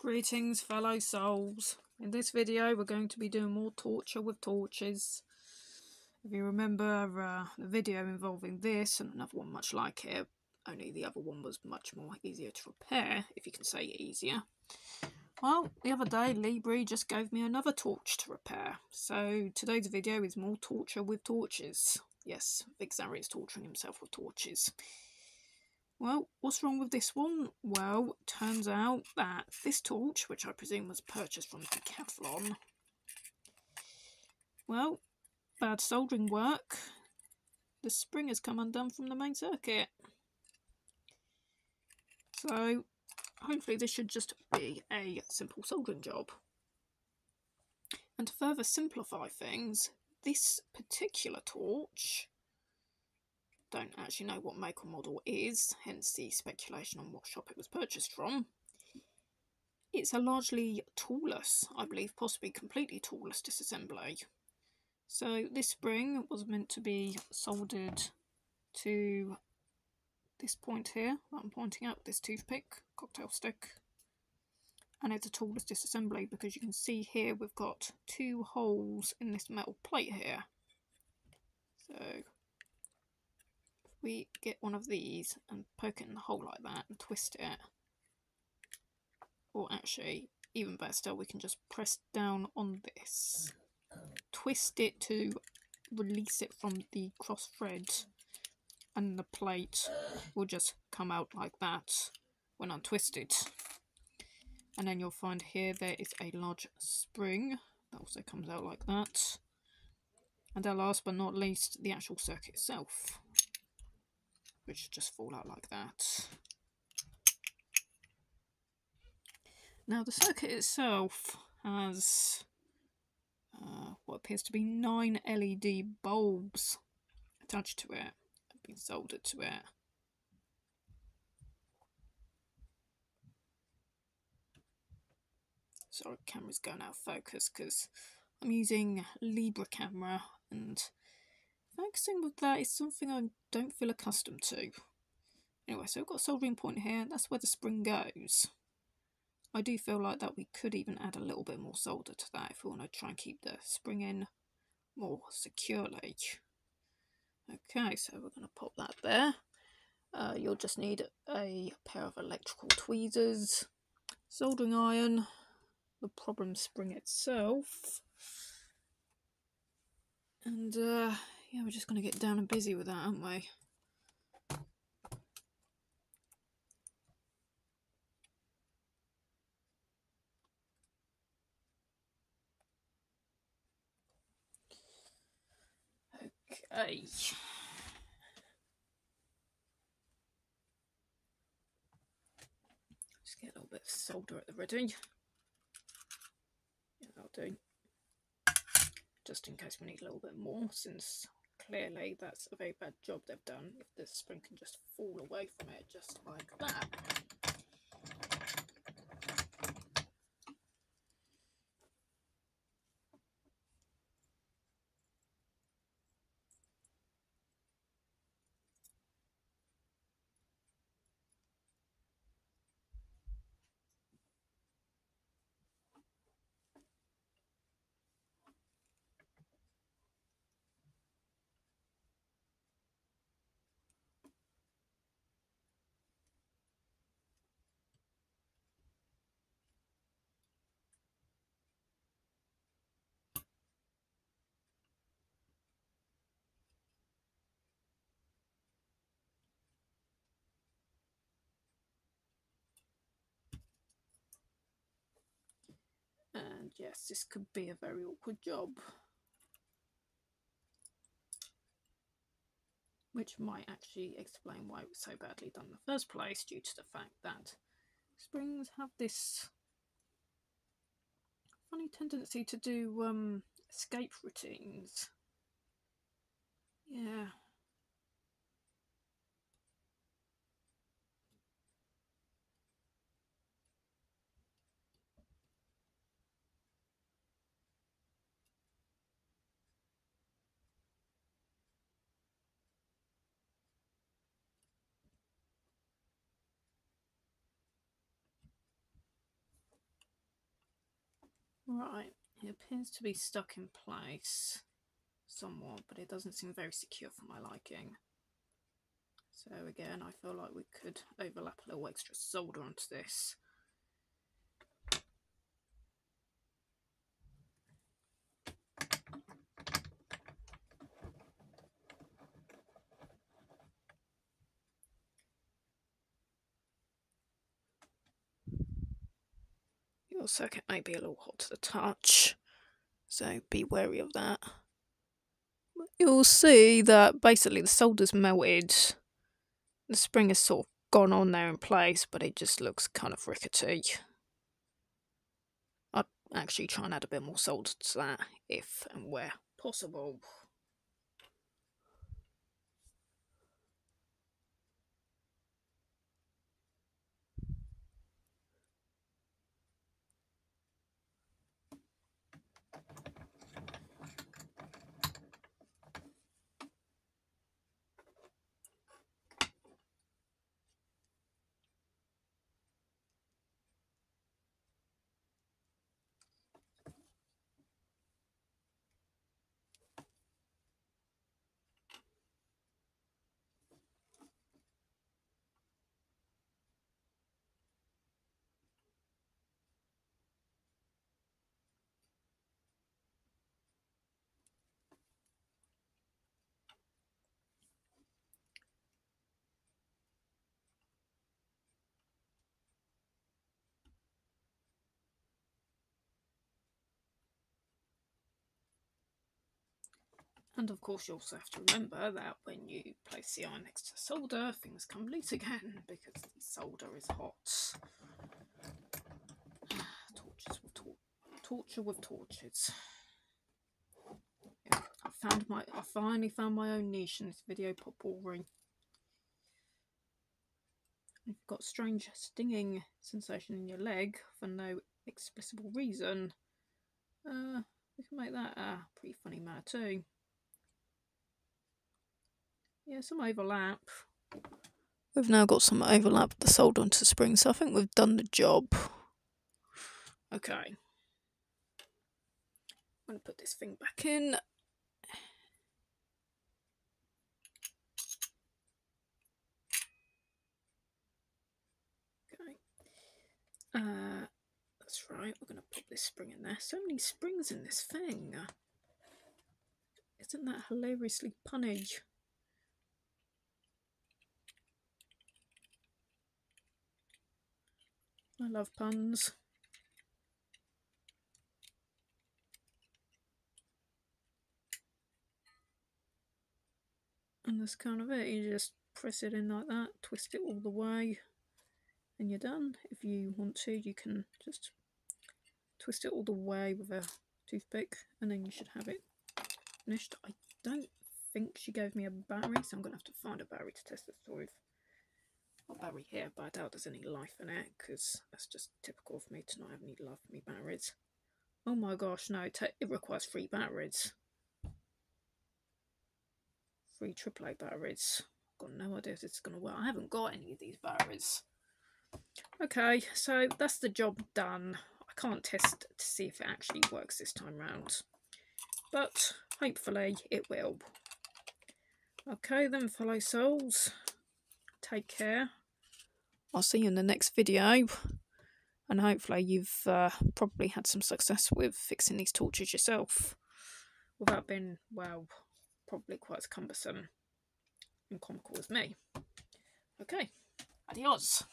Greetings, fellow souls. In this video we're going to be doing more torture with torches. If you remember the video involving this and another one much like it, only the other one was much more easier to repair, if you can say easier. Well, the other day Leebree just gave me another torch to repair, so today's video is more torture with torches. Yes, Vixari is torturing himself with torches. Well, what's wrong with this one? Well, turns out that this torch, which I presume was purchased from Decathlon, well, bad soldering work. The spring has come undone from the main circuit. So, hopefully this should just be a simple soldering job. And to further simplify things, this particular torch, don't actually know what make or model is, hence the speculation on what shop it was purchased from. It's a largely toolless, I believe possibly completely toolless disassembly. So this spring was meant to be soldered to this point here that I'm pointing out with this toothpick, cocktail stick. And it's a toolless disassembly because you can see here we've got two holes in this metal plate here. So we get one of these and poke it in the hole like that and twist it, or actually even better still, we can just press down on this, twist it to release it from the cross thread, and the plate will just come out like that when untwisted. And then you'll find here there is a large spring that also comes out like that, and then last but not least the actual circuit itself, which should just fall out like that. Now the circuit itself has what appears to be 9 LED bulbs attached to it, have been soldered to it. Sorry, camera's going out of focus because I'm using Leebree camera, and focusing with that is something I don't feel accustomed to. Anyway, so we've got a soldering point here, that's where the spring goes. I do feel like that we could even add a little bit more solder to that if we want to try and keep the spring in more securely. Okay, so we're going to pop that there. You'll just need a pair of electrical tweezers, soldering iron, the problem spring itself, and yeah, we're just going to get down and busy with that, aren't we? Okay. Just get a little bit of solder at the ready. Yeah, that'll do. Just in case we need a little bit more, since clearly that's a very bad job they've done if the spring can just fall away from it just like that. And yes, this could be a very awkward job, which might actually explain why it was so badly done in the first place, due to the fact that springs have this funny tendency to do escape routines. Yeah. Right, it appears to be stuck in place somewhat, but it doesn't seem very secure for my liking. So again, I feel like we could overlap a little extra solder onto this. Your circuit may be a little hot to the touch, so be wary of that. You'll see that basically the solder's melted. The spring has sort of gone on there in place, but it just looks kind of rickety. I'd actually try and add a bit more solder to that if and where possible. And of course you also have to remember that when you place the iron next to solder, things come loose again because the solder is hot. Torture with torches. Yeah, I finally found my own niche in this video potpourri. If you've got strange stinging sensation in your leg for no explicable reason, we can make that a pretty funny matter too. Yeah, some overlap. We've now got some overlap of the solder onto the spring, so I think we've done the job. Okay. I'm going to put this thing back in. Okay. That's right, we're going to put this spring in there. So many springs in this thing. Isn't that hilariously punny? I love puns. And that's kind of it. You just press it in like that, twist it all the way, and you're done. If you want to, you can just twist it all the way with a toothpick, and then you should have it finished. I don't think she gave me a battery, so I'm going to have to find a battery to test this with. Got a battery here, but I doubt there's any life in it, because that's just typical of me to not have any life in me batteries. Oh my gosh, no, it requires 3 batteries. 3 AAA batteries. I've got no idea if this is going to work. I haven't got any of these batteries. Okay, so that's the job done. I can't test to see if it actually works this time round, but hopefully it will. Okay then, fellow souls, take care. I'll see you in the next video, and hopefully you've probably had some success with fixing these torches yourself without being, well, probably quite as cumbersome and comical as me. Okay, adios.